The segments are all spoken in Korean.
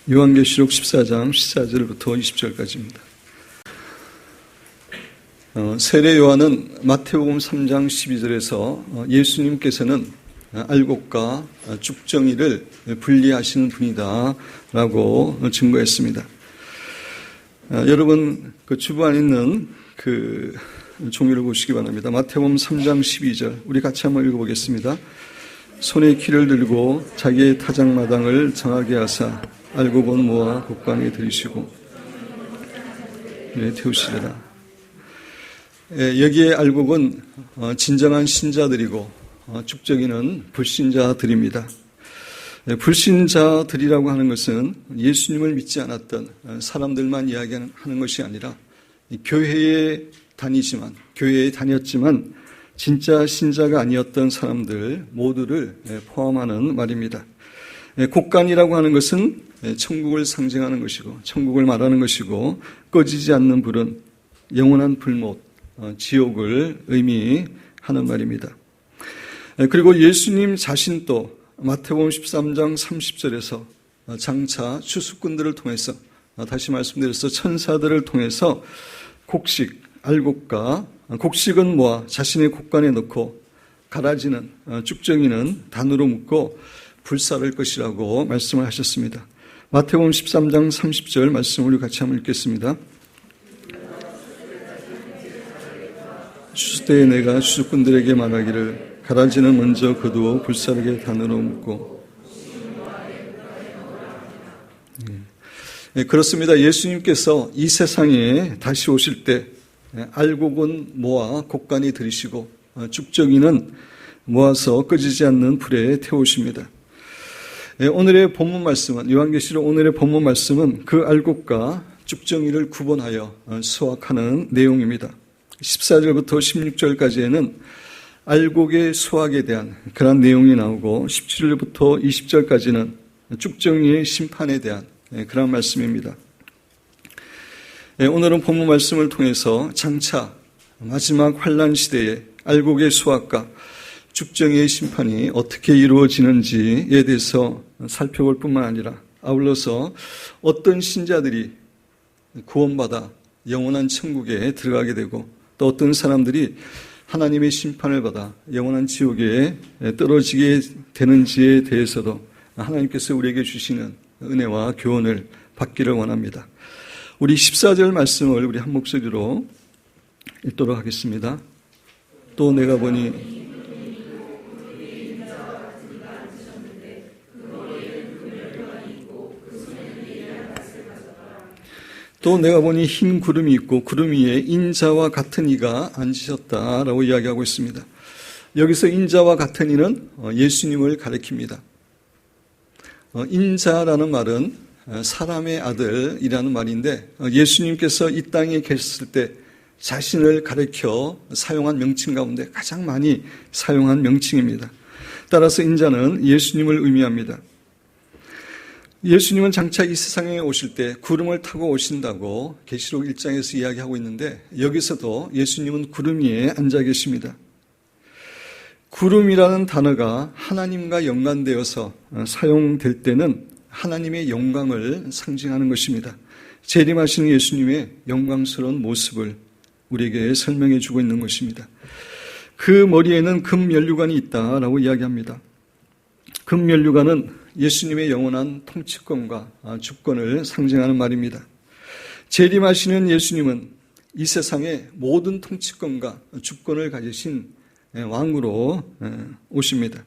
요한계시록 14장 14절부터 20절까지입니다. 세례 요한은 마태복음 3장 12절에서 예수님께서는 알곡과 쭉정이를 분리하시는 분이다 라고 증거했습니다. 여러분 그 주변에 있는 그 종이를 보시기 바랍니다. 마태복음 3장 12절 우리 같이 한번 읽어보겠습니다. 손에 키를 들고 자기의 타작마당을 정하게 하사 알곡은 모아 곡간에 들이시고 태우시리라. 여기에 알곡은 진정한 신자들이고 쭉정이는 불신자들입니다. 불신자들이라고 하는 것은 예수님을 믿지 않았던 사람들만 이야기하는 것이 아니라 교회에 다녔지만 진짜 신자가 아니었던 사람들 모두를 포함하는 말입니다. 곡간이라고 하는 것은 천국을 상징하는 것이고 천국을 말하는 것이고 꺼지지 않는 불은 영원한 불못, 지옥을 의미하는 말입니다. 그리고 예수님 자신도 마태복음 13장 30절에서 장차 추수꾼들을 통해서 다시 말씀드려서 천사들을 통해서 곡식, 알곡과 곡식은 모아 자신의 곡간에 넣고 가라지는 쭉정이는 단으로 묶고 불사를 것이라고 말씀을 하셨습니다. 마태복음 13장 30절 말씀을 같이 한번 읽겠습니다. 추수 때에 내가 추수꾼들에게 말하기를 가라지는 먼저 거두어 불사르게 단으로 묶고. 그렇습니다. 예수님께서 이 세상에 다시 오실 때 알곡은 모아 곡간에 들이시고 쭉정이는 모아서 꺼지지 않는 불에 태우십니다. 오늘의 본문 말씀은 요한계시록 오늘의 본문 말씀은 그 알곡과 쭉정이를 구분하여 수확하는 내용입니다. 14절부터 16절까지에는 알곡의 수확에 대한 그런 내용이 나오고 17절부터 20절까지는 쭉정이의 심판에 대한 그런 말씀입니다. 오늘은 본문 말씀을 통해서 장차 마지막 환난 시대에 알곡의 수확과 쭉정이의 심판이 어떻게 이루어지는지에 대해서 살펴볼 뿐만 아니라 아울러서 어떤 신자들이 구원받아 영원한 천국에 들어가게 되고 또 어떤 사람들이 하나님의 심판을 받아 영원한 지옥에 떨어지게 되는지에 대해서도 하나님께서 우리에게 주시는 은혜와 교훈을 받기를 원합니다. 우리 14절 말씀을 우리 한 목소리로 읽도록 하겠습니다. 또 내가 보니 흰 구름이 있고 구름 위에 인자와 같은 이가 앉으셨다라고 이야기하고 있습니다. 여기서 인자와 같은 이는 예수님을 가리킵니다. 인자라는 말은 사람의 아들이라는 말인데 예수님께서 이 땅에 계셨을 때 자신을 가리켜 사용한 명칭 가운데 가장 많이 사용한 명칭입니다. 따라서 인자는 예수님을 의미합니다. 예수님은 장차 이 세상에 오실 때 구름을 타고 오신다고 계시록 1장에서 이야기하고 있는데 여기서도 예수님은 구름 위에 앉아 계십니다. 구름이라는 단어가 하나님과 연관되어서 사용될 때는 하나님의 영광을 상징하는 것입니다. 재림하시는 예수님의 영광스러운 모습을 우리에게 설명해 주고 있는 것입니다. 그 머리에는 금면류관이 있다라고 이야기합니다. 금면류관은 예수님의 영원한 통치권과 주권을 상징하는 말입니다. 재림하시는 예수님은 이 세상의 모든 통치권과 주권을 가지신 왕으로 오십니다.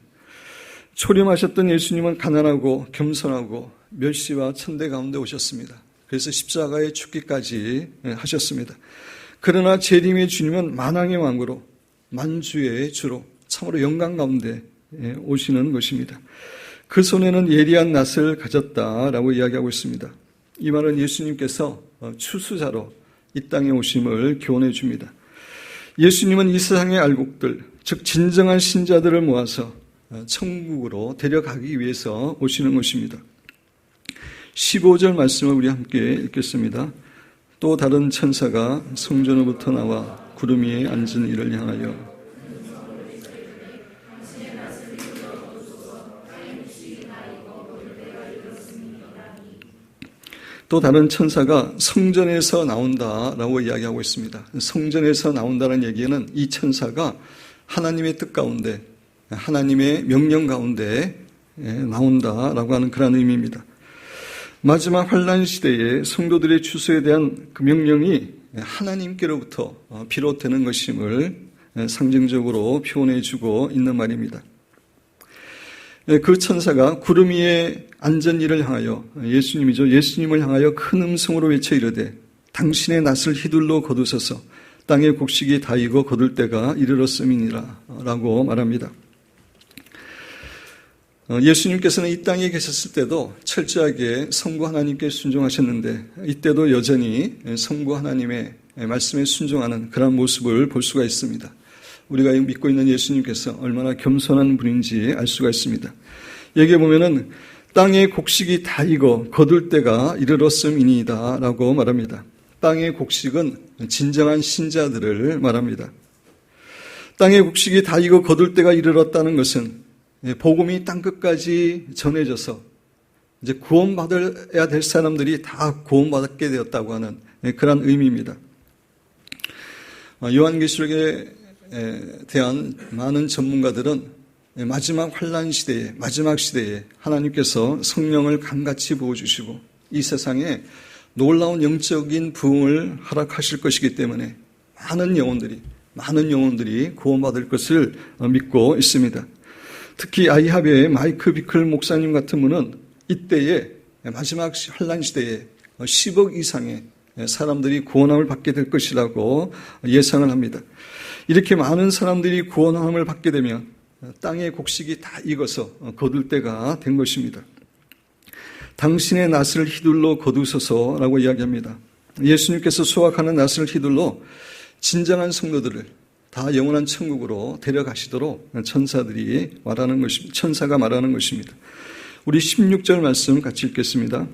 초림하셨던 예수님은 가난하고 겸손하고 멸시와 천대 가운데 오셨습니다. 그래서 십자가의 죽기까지 하셨습니다. 그러나 재림의 주님은 만왕의 왕으로 만주의 주로 참으로 영광 가운데 오시는 것입니다. 그 손에는 예리한 낫을 가졌다라고 이야기하고 있습니다. 이 말은 예수님께서 추수자로 이 땅에 오심을 교훈해 줍니다. 예수님은 이 세상의 알곡들, 즉 진정한 신자들을 모아서 천국으로 데려가기 위해서 오시는 것입니다. 15절 말씀을 우리 함께 읽겠습니다. 또 다른 천사가 성전으로부터 나와 구름 위에 앉은 이를 향하여 또 다른 천사가 성전에서 나온다라고 이야기하고 있습니다. 성전에서 나온다는 얘기는 이 천사가 하나님의 뜻 가운데, 하나님의 명령 가운데 나온다라고 하는 그런 의미입니다. 마지막 환란 시대에 성도들의 추수에 대한 그 명령이 하나님께로부터 비롯되는 것임을 상징적으로 표현해 주고 있는 말입니다. 그 천사가 구름 위에 앉은 이를 향하여, 예수님이죠. 예수님을 향하여 큰 음성으로 외쳐 이르되 당신의 낫을 휘둘러 거두소서, 땅의 곡식이 다 익어 거둘 때가 이르렀음이니라 라고 말합니다. 예수님께서는 이 땅에 계셨을 때도 철저하게 성부 하나님께 순종하셨는데 이때도 여전히 성부 하나님의 말씀에 순종하는 그런 모습을 볼 수가 있습니다. 우리가 믿고 있는 예수님께서 얼마나 겸손한 분인지 알 수가 있습니다. 여기에 보면은 땅의 곡식이 다 익어 거둘 때가 이르렀음이니이다 라고 말합니다. 땅의 곡식은 진정한 신자들을 말합니다. 땅의 곡식이 다 익어 거둘 때가 이르렀다는 것은 복음이 땅끝까지 전해져서 이제 구원받아야 될 사람들이 다 구원받게 되었다고 하는 그런 의미입니다. 요한계시록에 대한 많은 전문가들은 마지막 환란 시대에, 마지막 시대에 하나님께서 성령을 강같이 부어주시고 이 세상에 놀라운 영적인 부흥을 허락하실 것이기 때문에 많은 영혼들이 구원받을 것을 믿고 있습니다. 특히 아이하베의 마이크 비클 목사님 같은 분은 이때에 마지막 환란 시대에 10억 이상의 사람들이 구원함을 받게 될 것이라고 예상을 합니다. 이렇게 많은 사람들이 구원함을 받게 되면 땅의 곡식이 다 익어서 거둘 때가 된 것입니다. 당신의 낫을 휘둘러 거두소서라고 이야기합니다. 예수님께서 수확하는 낫을 휘둘러 진정한 성도들을 다 영원한 천국으로 데려가시도록 천사가 말하는 것입니다. 우리 16절 말씀 같이 읽겠습니다.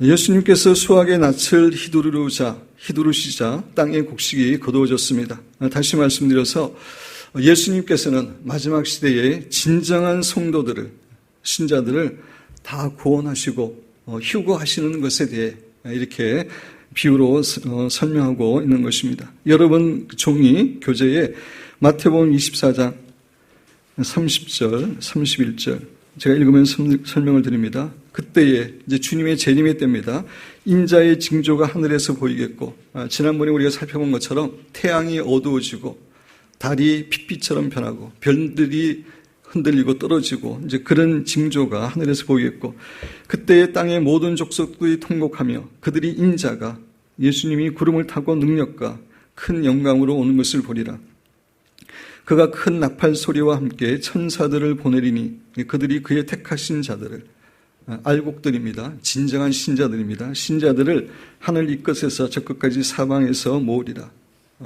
예수님께서 수확의 낫을 휘두르시자 땅의 곡식이 거두어졌습니다. 다시 말씀드려서 예수님께서는 마지막 시대에 진정한 성도들을, 신자들을 다 구원하시고 휴거하시는 것에 대해 이렇게 비유로 설명하고 있는 것입니다. 여러분 종이 교재에 마태복음 24장 30절, 31절 제가 읽으면서 설명을 드립니다. 그때에 이제 주님의 재림의 때입니다. 인자의 징조가 하늘에서 보이겠고, 지난번에 우리가 살펴본 것처럼 태양이 어두워지고 달이 핏빛처럼 변하고 별들이 흔들리고 떨어지고 이제 그런 징조가 하늘에서 보이겠고, 그때에 땅의 모든 족속들이 통곡하며 그들이 인자가 예수님이 구름을 타고 능력과 큰 영광으로 오는 것을 보리라. 그가 큰 나팔 소리와 함께 천사들을 보내리니 그들이 그의 택하신 자들을, 알곡들입니다. 진정한 신자들입니다. 신자들을 하늘 이 끝에서 저 끝까지 사방에서 모으리라.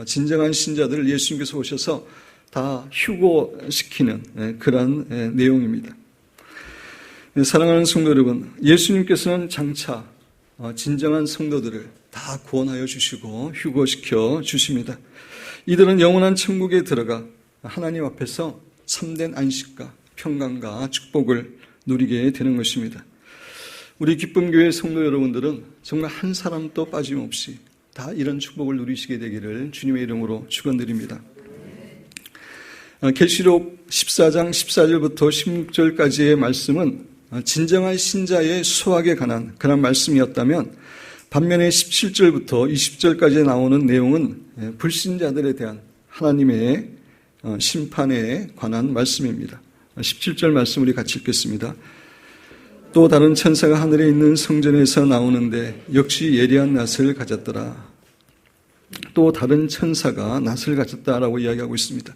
진정한 신자들을 예수님께서 오셔서 다 휴고시키는 그런 내용입니다. 사랑하는 성도 여러분, 예수님께서는 장차 진정한 성도들을 다 구원하여 주시고 휴고시켜 주십니다. 이들은 영원한 천국에 들어가 하나님 앞에서 참된 안식과 평강과 축복을 누리게 되는 것입니다. 우리 기쁨교회 성도 여러분들은 정말 한 사람도 빠짐없이 다 이런 축복을 누리시게 되기를 주님의 이름으로 축원드립니다. 계시록 14장 14절부터 16절까지의 말씀은 진정한 신자의 수확에 관한 그런 말씀이었다면, 반면에 17절부터 20절까지 나오는 내용은 불신자들에 대한 하나님의 심판에 관한 말씀입니다. 17절 말씀 우리 같이 읽겠습니다. 또 다른 천사가 하늘에 있는 성전에서 나오는데 역시 예리한 낫을 가졌더라. 또 다른 천사가 낫을 가졌다라고 이야기하고 있습니다.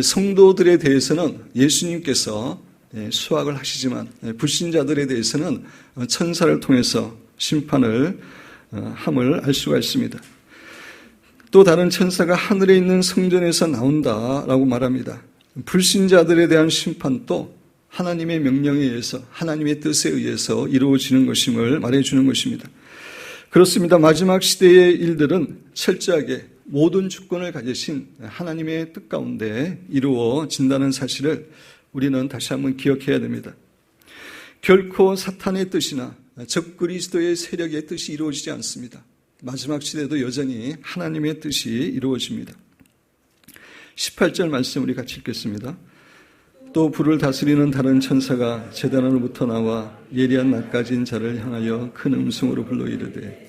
성도들에 대해서는 예수님께서 수확을 하시지만 불신자들에 대해서는 천사를 통해서 심판을 함을 알 수가 있습니다. 또 다른 천사가 하늘에 있는 성전에서 나온다라고 말합니다. 불신자들에 대한 심판도 하나님의 명령에 의해서, 하나님의 뜻에 의해서 이루어지는 것임을 말해주는 것입니다. 그렇습니다. 마지막 시대의 일들은 철저하게 모든 주권을 가지신 하나님의 뜻 가운데 이루어진다는 사실을 우리는 다시 한번 기억해야 됩니다. 결코 사탄의 뜻이나 적그리스도의 세력의 뜻이 이루어지지 않습니다. 마지막 시대도 여전히 하나님의 뜻이 이루어집니다. 18절 말씀 우리 같이 읽겠습니다. 또 불을 다스리는 다른 천사가 제단으로부터 나와 예리한 낯가진 자를 향하여 큰 음성으로 불러 이르되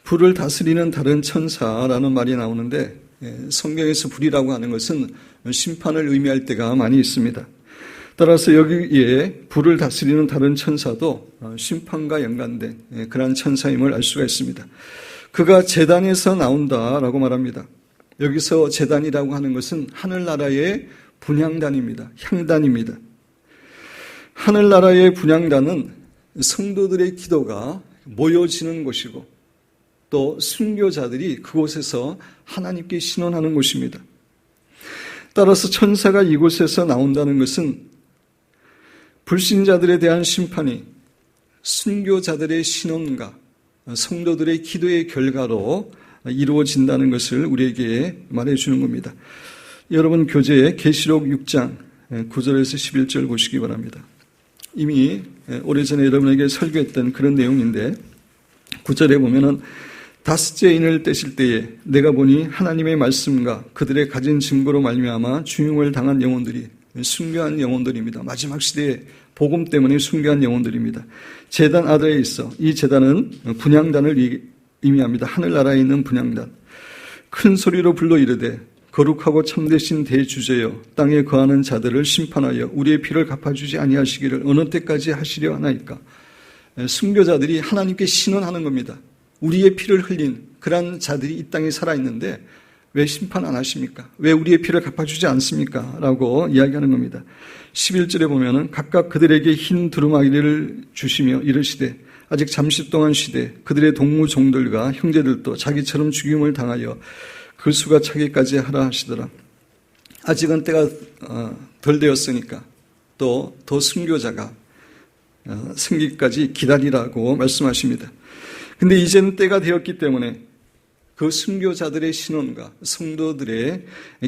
불을 다스리는 다른 천사라는 말이 나오는데 성경에서 불이라고 하는 것은 심판을 의미할 때가 많이 있습니다. 따라서 여기에 불을 다스리는 다른 천사도 심판과 연관된 그러한 천사임을 알 수가 있습니다. 그가 제단에서 나온다라고 말합니다. 여기서 제단이라고 하는 것은 하늘나라의 분향단입니다. 향단입니다. 하늘나라의 분향단은 성도들의 기도가 모여지는 곳이고 또 순교자들이 그곳에서 하나님께 신원하는 곳입니다. 따라서 천사가 이곳에서 나온다는 것은 불신자들에 대한 심판이 순교자들의 신원과 성도들의 기도의 결과로 이루어진다는 것을 우리에게 말해주는 겁니다. 여러분 교재에 계시록 6장 9절에서 11절 보시기 바랍니다. 이미 오래전에 여러분에게 설교했던 그런 내용인데 9절에 보면은 다섯째 인을 떼실 때에 내가 보니 하나님의 말씀과 그들의 가진 증거로 말미암아 죽임을 당한 영혼들이 순교한 영혼들입니다. 마지막 시대에 복음 때문에 순교한 영혼들입니다. 제단 아래에 있어 이 제단은 분향단을 의미합니다. 하늘나라에 있는 분향단. 큰 소리로 불러 이르되 거룩하고 참되신 대주제여 땅에 거하는 자들을 심판하여 우리의 피를 갚아주지 아니하시기를 어느 때까지 하시려 하나이까. 순교자들이 하나님께 신원하는 겁니다. 우리의 피를 흘린 그런 자들이 이 땅에 살아있는데 왜 심판 안 하십니까? 왜 우리의 피를 갚아주지 않습니까? 라고 이야기하는 겁니다. 11절에 보면은 각각 그들에게 흰 두루마기를 주시며 이르시되 아직 잠시 동안 쉬되 그들의 동무 종들과 형제들도 자기처럼 죽임을 당하여 그 수가 차기까지 하라 하시더라. 아직은 때가 덜 되었으니까 또 더 순교자가 생기기까지 기다리라고 말씀하십니다. 근데 이제는 때가 되었기 때문에 그 순교자들의 신원과 성도들의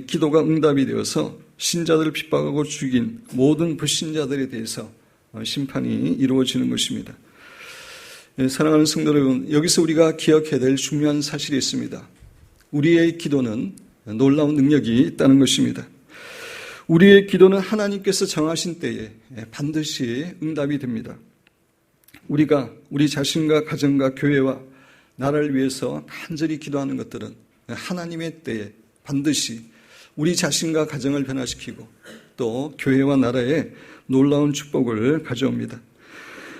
기도가 응답이 되어서 신자들을 핍박하고 죽인 모든 불신자들에 대해서 심판이 이루어지는 것입니다. 사랑하는 성도 여러분, 여기서 우리가 기억해야 될 중요한 사실이 있습니다. 우리의 기도는 놀라운 능력이 있다는 것입니다. 우리의 기도는 하나님께서 정하신 때에 반드시 응답이 됩니다. 우리가 우리 자신과 가정과 교회와 나라를 위해서 간절히 기도하는 것들은 하나님의 때에 반드시 우리 자신과 가정을 변화시키고 또 교회와 나라에 놀라운 축복을 가져옵니다.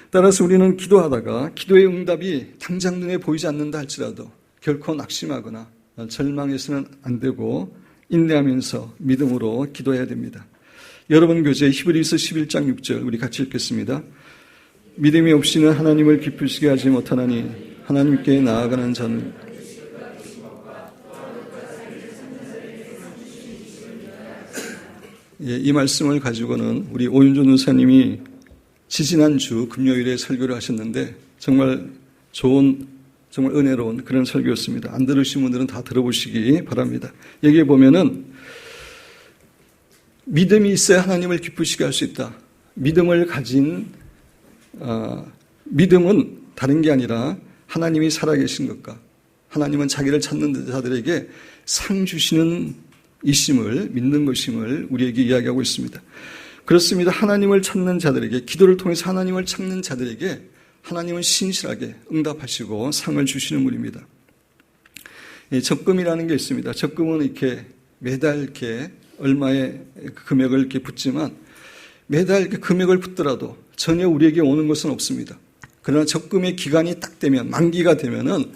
따라서 우리는 기도하다가 기도의 응답이 당장 눈에 보이지 않는다 할지라도 결코 낙심하거나 절망해서는 안 되고 인내하면서 믿음으로 기도해야 됩니다. 여러분 교재 히브리서 11장 6절 우리 같이 읽겠습니다. 믿음이 없이는 하나님을 기쁘시게 하지 못하나니 하나님께 나아가는 자는 이 말씀을 가지고는 우리 오윤조 누사님이 지지난주 금요일에 설교를 하셨는데 정말 좋은 정말 은혜로운 그런 설교였습니다. 안 들으신 분들은 다 들어보시기 바랍니다. 여기에 보면은 믿음이 있어야 하나님을 기쁘시게 할 수 있다. 믿음을 가진 믿음은 다른 게 아니라 하나님이 살아계신 것과 하나님은 자기를 찾는 자들에게 상 주시는 이심을 믿는 것임을 우리에게 이야기하고 있습니다. 그렇습니다. 하나님을 찾는 자들에게 기도를 통해서 하나님을 찾는 자들에게 하나님은 신실하게 응답하시고 상을 주시는 분입니다. 적금이라는 게 있습니다. 적금은 이렇게 매달 이렇게 얼마의 금액을 이렇게 붓지만 매달 이렇게 금액을 붓더라도 전혀 우리에게 오는 것은 없습니다. 그러나 적금의 기간이 딱 되면 만기가 되면은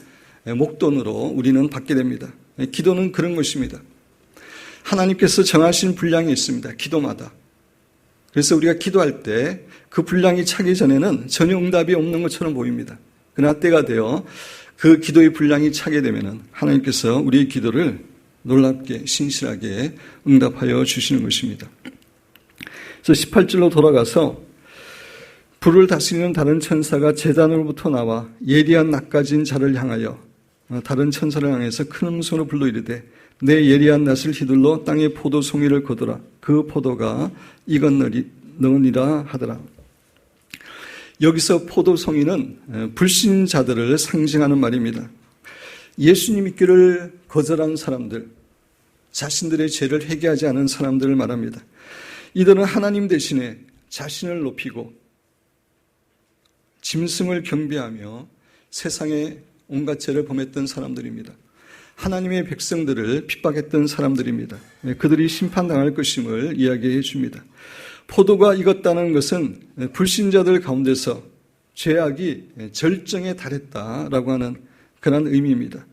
목돈으로 우리는 받게 됩니다. 기도는 그런 것입니다. 하나님께서 정하신 분량이 있습니다. 기도마다. 그래서 우리가 기도할 때 그 분량이 차기 전에는 전혀 응답이 없는 것처럼 보입니다. 그러나 때가 되어 그 기도의 분량이 차게 되면은 하나님께서 우리의 기도를 놀랍게 신실하게 응답하여 주시는 것입니다. 그래서 18절로 돌아가서 불을 다스리는 다른 천사가 제단으로부터 나와 예리한 낯가진 자를 향하여 다른 천사를 향해서 큰 음성으로 불러 이르되 내 예리한 낫을 휘둘러 땅에 포도송이를 거두라. 그 포도가 익었느니라 하더라. 여기서 포도송이는 불신자들을 상징하는 말입니다. 예수님 믿기를 거절한 사람들, 자신들의 죄를 회개하지 않은 사람들을 말합니다. 이들은 하나님 대신에 자신을 높이고 짐승을 경배하며 세상에 온갖 죄를 범했던 사람들입니다. 하나님의 백성들을 핍박했던 사람들입니다. 그들이 심판당할 것임을 이야기해 줍니다. 포도가 익었다는 것은 불신자들 가운데서 죄악이 절정에 달했다라고 하는 그런 의미입니다.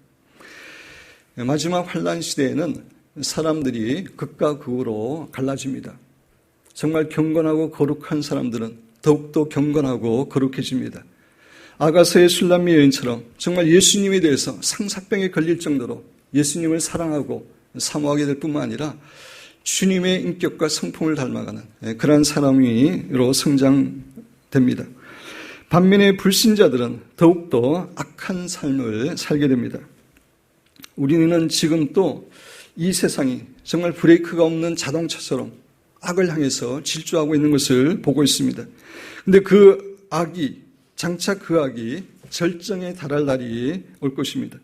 마지막 환란 시대에는 사람들이 극과 극으로 갈라집니다. 정말 경건하고 거룩한 사람들은 더욱더 경건하고 거룩해집니다. 아가서의 술람미 여인처럼 정말 예수님에 대해서 상사병에 걸릴 정도로 예수님을 사랑하고 사모하게 될 뿐만 아니라 주님의 인격과 성품을 닮아가는 그러한 사람으로 성장됩니다. 반면에 불신자들은 더욱더 악한 삶을 살게 됩니다. 우리는 지금 또 이 세상이 정말 브레이크가 없는 자동차처럼 악을 향해서 질주하고 있는 것을 보고 있습니다. 그런데 장차 그 악이 절정에 달할 날이 올 것입니다.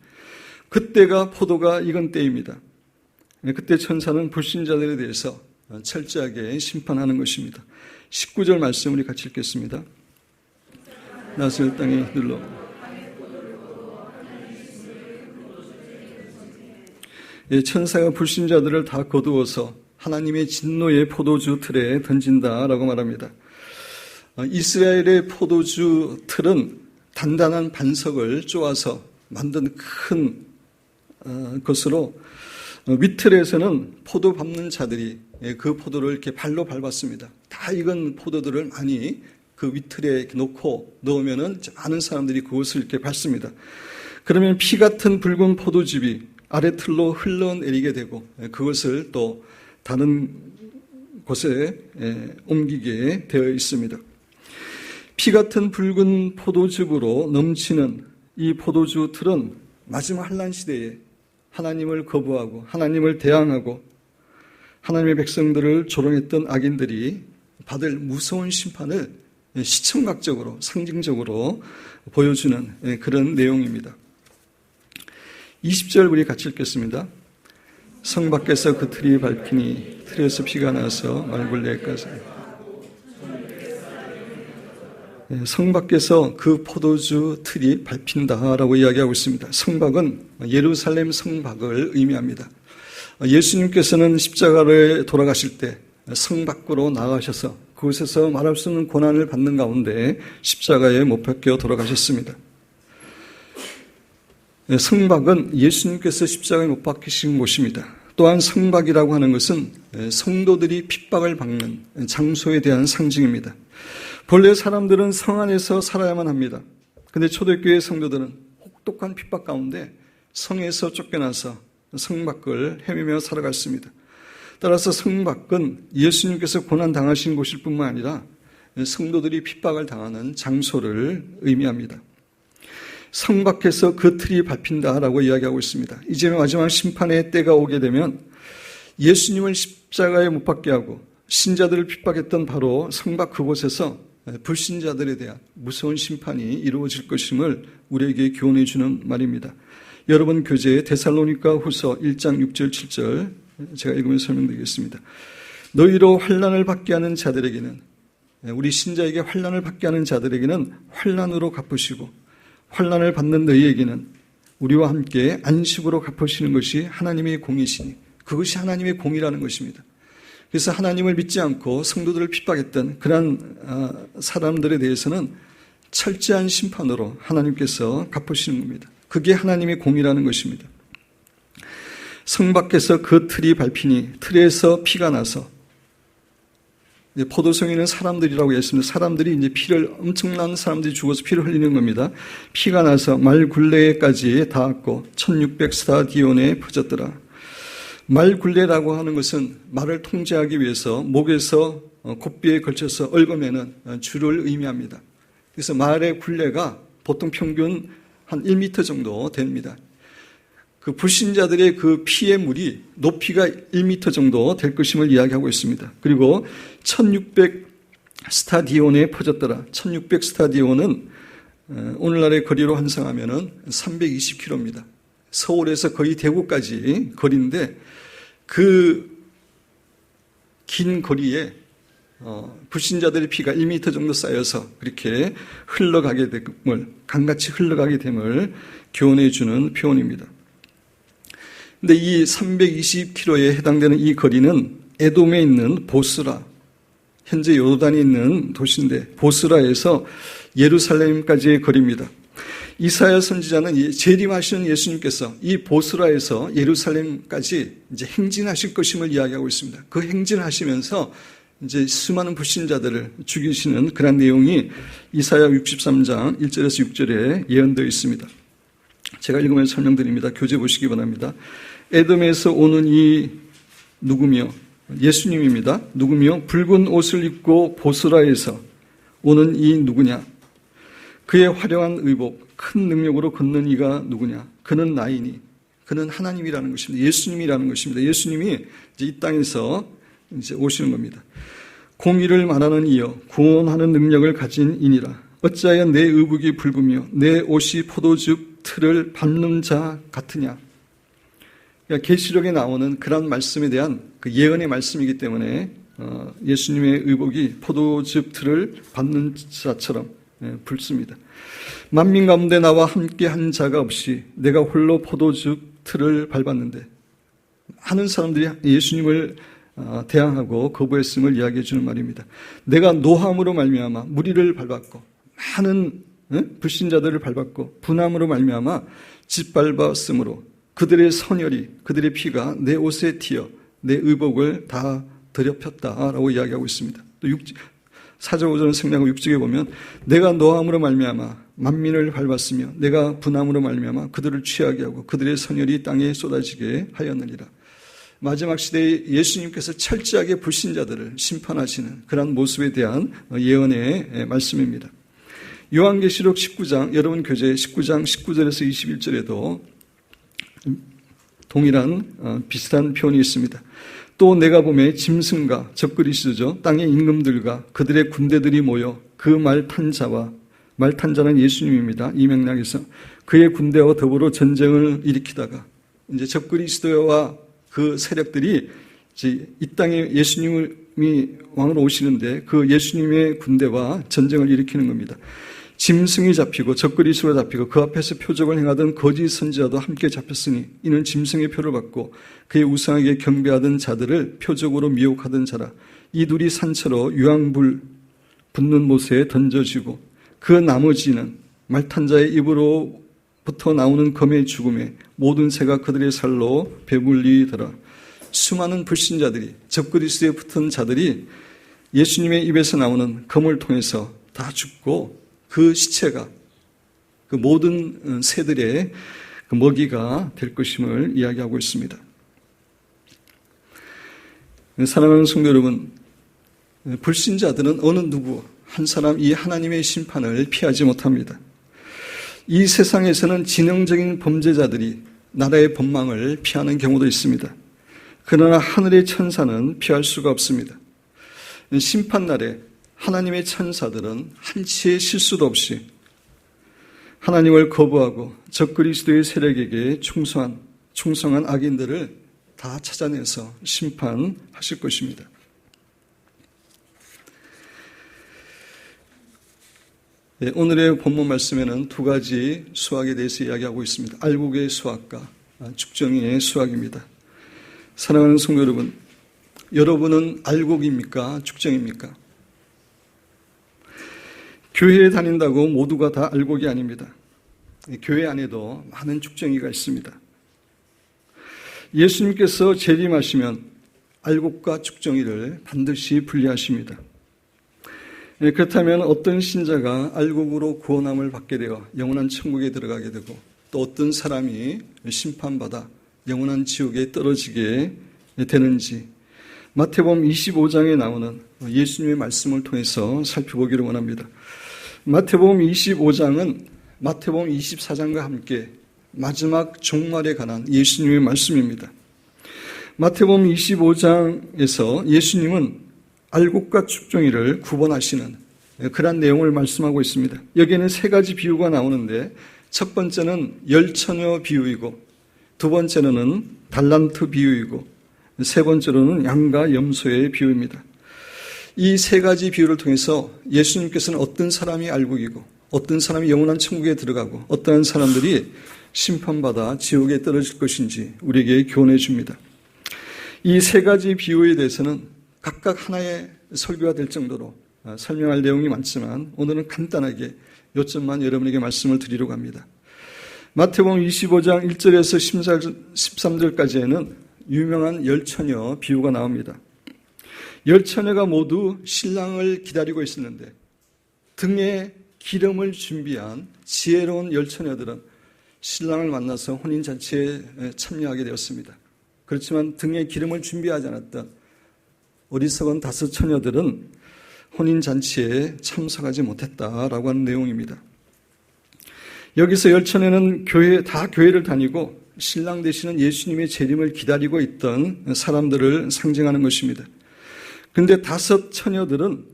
그때가 포도가 익은 때입니다. 그때 천사는 불신자들에 대해서 철저하게 심판하는 것입니다. 19절 말씀 우리 같이 읽겠습니다. 낫을 땅에 눌러 천사가 불신자들을 다 거두어서 하나님의 진노의 포도주 틀에 던진다라고 말합니다. 이스라엘의 포도주 틀은 단단한 반석을 쪼아서 만든 큰 것으로 위틀에서는 포도 밟는 자들이 그 포도를 이렇게 발로 밟았습니다. 다 익은 포도들을 많이 그 위틀에 놓고 넣으면은 많은 사람들이 그것을 이렇게 밟습니다. 그러면 피 같은 붉은 포도즙이 아래틀로 흘러내리게 되고 그것을 또 다른 곳에 옮기게 되어 있습니다. 피 같은 붉은 포도즙으로 넘치는 이 포도주 틀은 마지막 환란 시대에 하나님을 거부하고 하나님을 대항하고 하나님의 백성들을 조롱했던 악인들이 받을 무서운 심판을 시청각적으로 상징적으로 보여주는 그런 내용입니다. 20절 우리 같이 읽겠습니다. 성 밖에서 그 틀이 밝히니 틀에서 피가 나서 말굴레까지. 성 밖에서 그 포도주 틀이 밟힌다라고 이야기하고 있습니다. 성박은 예루살렘 성박을 의미합니다. 예수님께서는 십자가를 돌아가실 때 성 밖으로 나가셔서 그곳에서 말할 수 없는 고난을 받는 가운데 십자가에 못 박혀 돌아가셨습니다. 성박은 예수님께서 십자가에 못 박히신 곳입니다. 또한 성박이라고 하는 것은 성도들이 핍박을 받는 장소에 대한 상징입니다. 본래 사람들은 성 안에서 살아야만 합니다. 그런데 초대교회 성도들은 혹독한 핍박 가운데 성에서 쫓겨나서 성 밖을 헤매며 살아갔습니다. 따라서 성 밖은 예수님께서 고난당하신 곳일 뿐만 아니라 성도들이 핍박을 당하는 장소를 의미합니다. 성 밖에서 그 틀이 밟힌다라고 이야기하고 있습니다. 이제 마지막 심판의 때가 오게 되면 예수님을 십자가에 못 박게 하고 신자들을 핍박했던 바로 성 밖 그곳에서 불신자들에 대한 무서운 심판이 이루어질 것임을 우리에게 교훈해 주는 말입니다. 여러분 교재에 데살로니가 후서 1장 6절 7절 제가 읽으면서 설명드리겠습니다. 너희로 환난을 받게 하는 자들에게는 우리 신자에게 환난을 받게 하는 자들에게는 환난으로 갚으시고 환난을 받는 너희에게는 우리와 함께 안식으로 갚으시는 것이 하나님의 공이시니 그것이 하나님의 공이라는 것입니다. 그래서 하나님을 믿지 않고 성도들을 핍박했던 그러한 사람들에 대해서는 철저한 심판으로 하나님께서 갚으시는 겁니다. 그게 하나님의 공이라는 것입니다. 성 밖에서 그 틀이 밟히니 틀에서 피가 나서 포도송이는 사람들이라고 했습니다. 사람들이 이제 엄청난 사람들이 죽어서 피를 흘리는 겁니다. 피가 나서 말 굴레까지 닿았고 1600스타디온에 퍼졌더라. 말 굴레라고 하는 것은 말을 통제하기 위해서 목에서 곱비에 걸쳐서 얽어매는 줄을 의미합니다. 그래서 말의 굴레가 보통 평균 한 1m 정도 됩니다. 그 불신자들의 그 피의 물이 높이가 1m 정도 될 것임을 이야기하고 있습니다. 그리고 1600 스타디온에 퍼졌더라. 1600 스타디온은 오늘날의 거리로 환상하면 320km입니다. 서울에서 거의 대구까지 거리인데 그 긴 거리에 불신자들의 피가 1m 정도 쌓여서 그렇게 흘러가게 됨을, 강같이 흘러가게 됨을 교훈해 주는 표현입니다. 근데 이 320km에 해당되는 이 거리는 에돔에 있는 보스라, 현재 요르단에 있는 도시인데 보스라에서 예루살렘까지의 거리입니다. 이사야 선지자는 재림하시는 예수님께서 이 보스라에서 예루살렘까지 이제 행진하실 것임을 이야기하고 있습니다. 그 행진하시면서 이제 수많은 불신자들을 죽이시는 그런 내용이 이사야 63장 1절에서 6절에 예언되어 있습니다. 제가 읽으면서 설명드립니다. 교재 보시기 바랍니다. 에돔에서 오는 이 누구며 예수님입니다. 누구며 붉은 옷을 입고 보스라에서 오는 이 누구냐? 그의 화려한 의복, 큰 능력으로 걷는 이가 누구냐? 그는 나이니, 그는 하나님이라는 것입니다. 예수님이라는 것입니다. 예수님이 이제 이 땅에서 이제 오시는 겁니다. 공의를 말하는 이여, 구원하는 능력을 가진 이니라. 어찌하여 내 의복이 붉으며 내 옷이 포도즙 틀을 밟는 자 같으냐? 그러니까 계시록에 나오는 그런 말씀에 대한 그 예언의 말씀이기 때문에 예수님의 의복이 포도즙 틀을 밟는 자처럼 붉습니다. 만민 가운데 나와 함께 한 자가 없이 내가 홀로 포도즙 틀을 밟았는데, 하는 사람들이 예수님을 대항하고 거부했음을 이야기해 주는 말입니다. 내가 노함으로 말미암아 무리를 밟았고 많은 불신자들을 밟았고 분함으로 말미암아 짓밟았으므로 그들의 선혈이, 그들의 피가 내 옷에 튀어 내 의복을 다 더럽혔다라고 이야기하고 있습니다. 또 4절 5절은 생략하고 6절에 보면 내가 노함으로 말미암아 만민을 밟았으며 내가 분함으로 말미암아 그들을 취하게 하고 그들의 선혈이 땅에 쏟아지게 하였느니라. 마지막 시대에 예수님께서 철저하게 불신자들을 심판하시는 그런 모습에 대한 예언의 말씀입니다. 요한계시록 19장, 여러분 교재 19장 19절에서 21절에도 동일한 비슷한 표현이 있습니다. 또 내가 보매 짐승과 적그리스도죠, 땅의 임금들과 그들의 군대들이 모여 그 말 탄 자와 말 탄 자는 예수님입니다. 이 맥락에서 그의 군대와 더불어 전쟁을 일으키다가 이제 적그리스도와 그 세력들이 이제 이 땅에 예수님이 왕으로 오시는데 그 예수님의 군대와 전쟁을 일으키는 겁니다. 짐승이 잡히고 적그리스도가 잡히고 그 앞에서 표적을 행하던 거짓 선지자도 함께 잡혔으니 이는 짐승의 표를 받고 그의 우상에게 경배하던 자들을 표적으로 미혹하던 자라. 이 둘이 산채로 유황불 붙는 못에 던져지고 그 나머지는 말탄 자의 입으로부터 나오는 검의 죽음에 모든 새가 그들의 살로 배불리더라. 수많은 불신자들이, 적그리스도에 붙은 자들이 예수님의 입에서 나오는 검을 통해서 다 죽고 그 시체가 그 모든 새들의 그 먹이가 될 것임을 이야기하고 있습니다. 사랑하는 성도 여러분, 불신자들은 어느 누구 한 사람 이 하나님의 심판을 피하지 못합니다. 이 세상에서는 지능적인 범죄자들이 나라의 법망을 피하는 경우도 있습니다. 그러나 하늘의 천사는 피할 수가 없습니다. 심판날에 하나님의 천사들은 한치의 실수도 없이 하나님을 거부하고 적그리스도의 세력에게 충성한 악인들을 다 찾아내서 심판하실 것입니다. 네, 오늘의 본문 말씀에는 두 가지 수학에 대해서 이야기하고 있습니다. 알곡의 수학과 죽정이의 수학입니다. 사랑하는 성도 여러분, 여러분은 알곡입니까? 죽정입니까? 교회에 다닌다고 모두가 다 알곡이 아닙니다. 교회 안에도 많은 죽정이가 있습니다. 예수님께서 재림하시면 알곡과 죽정이를 반드시 분리하십니다. 그렇다면 어떤 신자가 알곡으로 구원함을 받게 되어 영원한 천국에 들어가게 되고 또 어떤 사람이 심판받아 영원한 지옥에 떨어지게 되는지 마태복음 25장에 나오는 예수님의 말씀을 통해서 살펴보기를 원합니다. 마태복음 25장은 마태복음 24장과 함께 마지막 종말에 관한 예수님의 말씀입니다. 마태복음 25장에서 예수님은 알곡과 죽종이를 구분하시는 그런 내용을 말씀하고 있습니다. 여기에는 세 가지 비유가 나오는데 첫 번째는 열처녀 비유이고 두 번째로는 달란트 비유이고 세 번째로는 양과 염소의 비유입니다. 이 세 가지 비유를 통해서 예수님께서는 어떤 사람이 알곡이고 어떤 사람이 영원한 천국에 들어가고 어떠한 사람들이 심판받아 지옥에 떨어질 것인지 우리에게 교훈해 줍니다. 이 세 가지 비유에 대해서는 각각 하나의 설교가 될 정도로 설명할 내용이 많지만 오늘은 간단하게 요점만 여러분에게 말씀을 드리려고 합니다. 마태복음 25장 1절에서 13절까지에는 유명한 열처녀 비유가 나옵니다. 열처녀가 모두 신랑을 기다리고 있었는데 등에 기름을 준비한 지혜로운 열처녀들은 신랑을 만나서 혼인잔치에 참여하게 되었습니다. 그렇지만 등에 기름을 준비하지 않았던 어리석은 다섯 처녀들은 혼인잔치에 참석하지 못했다라고 하는 내용입니다. 여기서 열처녀는 교회를 다니고 신랑 되시는 예수님의 재림을 기다리고 있던 사람들을 상징하는 것입니다. 그런데 다섯 처녀들은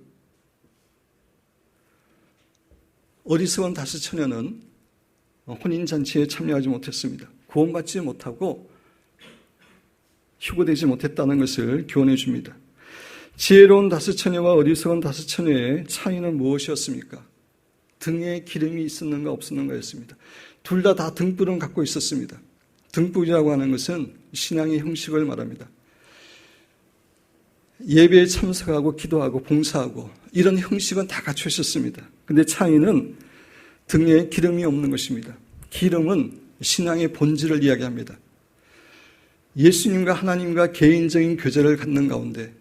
어리석은 다섯 처녀는 혼인잔치에 참여하지 못했습니다. 구원받지 못하고 휴거되지 못했다는 것을 교훈해 줍니다. 지혜로운 다섯 처녀와 어리석은 다섯 처녀의 차이는 무엇이었습니까? 등에 기름이 있었는가 없었는가였습니다. 둘 다 등불은 갖고 있었습니다. 등불이라고 하는 것은 신앙의 형식을 말합니다. 예배에 참석하고 기도하고 봉사하고 이런 형식은 다 갖춰 있었습니다. 그런데 차이는 등에 기름이 없는 것입니다. 기름은 신앙의 본질을 이야기합니다. 예수님과 하나님과 개인적인 교제를 갖는 가운데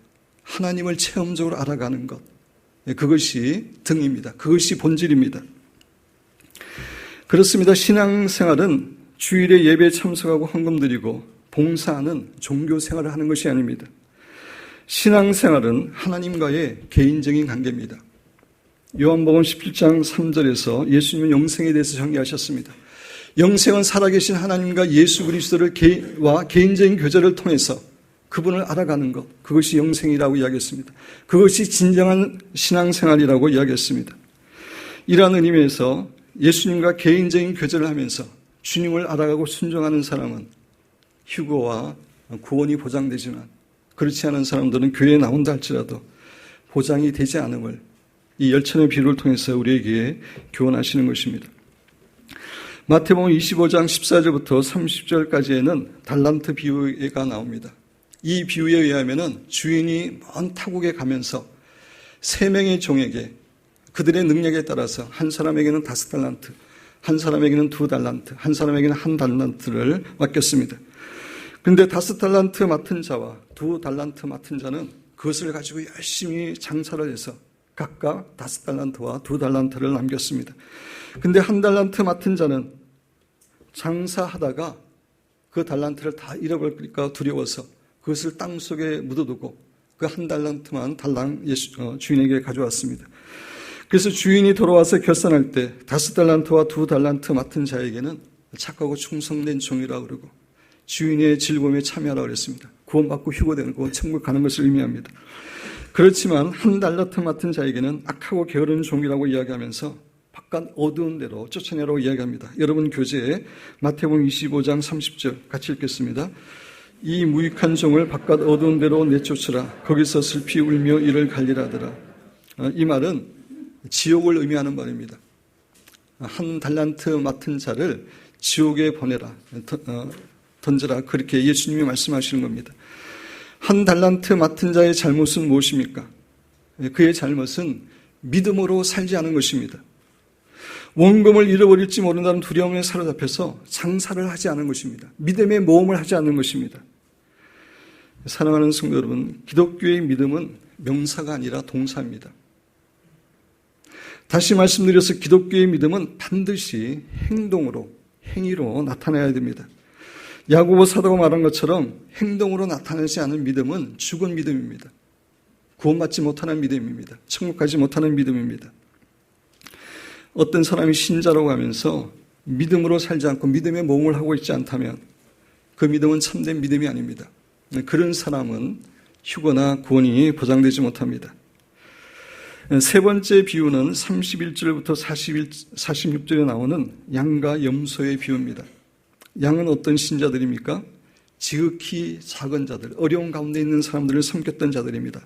하나님을 체험적으로 알아가는 것, 그것이 등입니다. 그것이 본질입니다. 그렇습니다. 신앙생활은 주일에 예배에 참석하고 헌금 드리고 봉사하는 종교생활을 하는 것이 아닙니다. 신앙생활은 하나님과의 개인적인 관계입니다. 요한복음 17장 3절에서 예수님은 영생에 대해서 정리하셨습니다. 영생은 살아계신 하나님과 예수 그리스도와 개인적인 교제를 통해서 그분을 알아가는 것, 그것이 영생이라고 이야기했습니다. 그것이 진정한 신앙생활이라고 이야기했습니다. 이러한 의미에서 예수님과 개인적인 교제를 하면서 주님을 알아가고 순종하는 사람은 휴거와 구원이 보장되지만 그렇지 않은 사람들은 교회에 나온다 할지라도 보장이 되지 않음을 이 열처녀 비유를 통해서 우리에게 교훈하시는 것입니다. 마태복음 25장 14절부터 30절까지에는 달란트 비유가 나옵니다. 이 비유에 의하면 주인이 먼 타국에 가면서 세 명의 종에게 그들의 능력에 따라서 한 사람에게는 5달란트, 한 사람에게는 2달란트, 한 사람에게는 1달란트를 맡겼습니다. 그런데 5달란트 맡은 자와 2달란트 맡은 자는 그것을 가지고 열심히 장사를 해서 각각 5달란트와 2달란트를 남겼습니다. 그런데 1달란트 맡은 자는 장사하다가 그 달란트를 다 잃어버릴까 두려워서 그것을 땅속에 묻어두고 그 1달란트만 달랑 주인에게 가져왔습니다. 그래서 주인이 돌아와서 결산할 때 5달란트와 2달란트 맡은 자에게는 착하고 충성된 종이라고 그러고 주인의 즐거움에 참여하라고 그랬습니다. 구원받고 휴거되는 거 천국 가는 것을 의미합니다. 그렇지만 1달란트 맡은 자에게는 악하고 게으른 종이라고 이야기하면서 바깥 어두운 데로 쫓아내라고 이야기합니다. 여러분 교재에 마태복음 25장 30절 같이 읽겠습니다. 이 무익한 종을 바깥 어두운 데로 내쫓으라. 거기서 슬피 울며 이를 갈리라더라. 이 말은 지옥을 의미하는 말입니다. 1달란트 맡은 자를 지옥에 보내라, 던져라. 그렇게 예수님이 말씀하시는 겁니다. 1달란트 맡은 자의 잘못은 무엇입니까? 그의 잘못은 믿음으로 살지 않은 것입니다. 원금을 잃어버릴지 모른다는 두려움에 사로잡혀서 장사를 하지 않은 것입니다. 믿음의 모험을 하지 않는 것입니다. 사랑하는 성도 여러분, 기독교의 믿음은 명사가 아니라 동사입니다. 다시 말씀드려서 기독교의 믿음은 반드시 행동으로, 행위로 나타나야 됩니다. 야고보 사도가 말한 것처럼 행동으로 나타나지 않은 믿음은 죽은 믿음입니다. 구원받지 못하는 믿음입니다. 천국 가지 못하는 믿음입니다. 어떤 사람이 신자라고 하면서 믿음으로 살지 않고 믿음의 몸을 하고 있지 않다면 그 믿음은 참된 믿음이 아닙니다. 그런 사람은 휴거나 구원이 보장되지 못합니다. 세 번째 비유는 31절부터 46절에 나오는 양과 염소의 비유입니다. 양은 어떤 신자들입니까? 지극히 작은 자들, 어려운 가운데 있는 사람들을 섬겼던 자들입니다.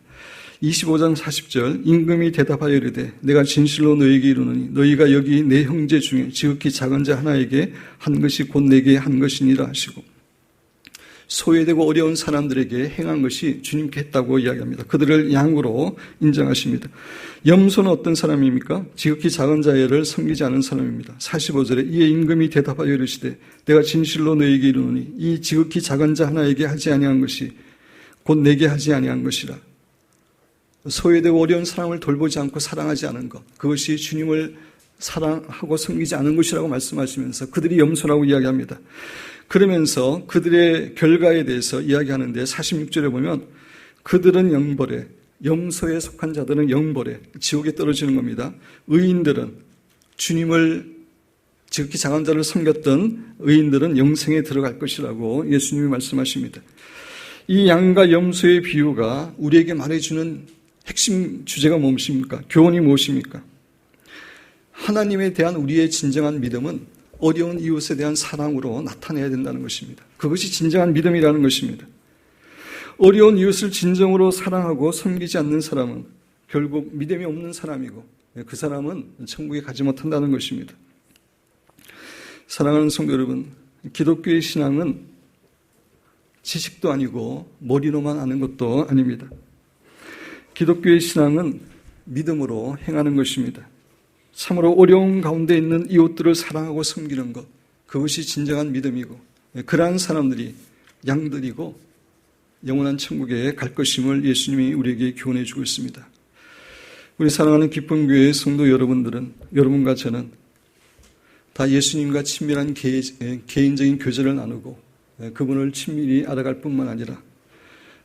25장 40절, 임금이 대답하여 이르되 내가 진실로 너희에게 이르노니 너희가 여기 내 형제 중에 지극히 작은 자 하나에게 한 것이 곧 내게 한 것이니라 하시고, 소외되고 어려운 사람들에게 행한 것이 주님께 했다고 이야기합니다. 그들을 양으로 인정하십니다. 염소는 어떤 사람입니까? 지극히 작은 자를 섬기지 않은 사람입니다. 45절에 이에 임금이 대답하여 이르시되 내가 진실로 너희에게 이르노니 이 지극히 작은 자 하나에게 하지 아니한 것이 곧 내게 하지 아니한 것이라. 소외되고 어려운 사람을 돌보지 않고 사랑하지 않은 것, 그것이 주님을 사랑하고 섬기지 않은 것이라고 말씀하시면서 그들이 염소라고 이야기합니다. 그러면서 그들의 결과에 대해서 이야기하는데 46절에 보면 그들은 영벌에, 염소에 속한 자들은 영벌에, 지옥에 떨어지는 겁니다. 의인들은, 주님을 지극히 작은 자를 섬겼던 의인들은 영생에 들어갈 것이라고 예수님이 말씀하십니다. 이 양과 염소의 비유가 우리에게 말해주는 핵심 주제가 무엇입니까? 교훈이 무엇입니까? 하나님에 대한 우리의 진정한 믿음은 어려운 이웃에 대한 사랑으로 나타내야 된다는 것입니다. 그것이 진정한 믿음이라는 것입니다. 어려운 이웃을 진정으로 사랑하고 섬기지 않는 사람은 결국 믿음이 없는 사람이고 그 사람은 천국에 가지 못한다는 것입니다. 사랑하는 성도 여러분, 기독교의 신앙은 지식도 아니고 머리로만 아는 것도 아닙니다. 기독교의 신앙은 믿음으로 행하는 것입니다. 참으로 어려운 가운데 있는 이웃들을 사랑하고 섬기는 것, 그것이 진정한 믿음이고 그러한 사람들이 양들이고 영원한 천국에 갈 것임을 예수님이 우리에게 교훈해 주고 있습니다. 우리 사랑하는 기쁨교회의 성도 여러분들은, 여러분과 저는 다 예수님과 친밀한 개인적인 교제를 나누고 그분을 친밀히 알아갈 뿐만 아니라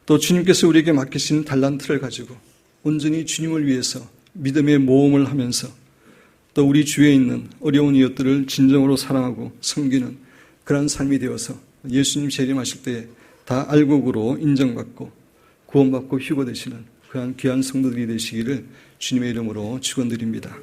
또 주님께서 우리에게 맡기신 달란트를 가지고 온전히 주님을 위해서 믿음의 모험을 하면서 또 우리 주위에 있는 어려운 이웃들을 진정으로 사랑하고 섬기는 그런 삶이 되어서 예수님 재림하실 때 다 알곡으로 인정받고 구원받고 휴거되시는 그런 귀한 성도들이 되시기를 주님의 이름으로 축원드립니다.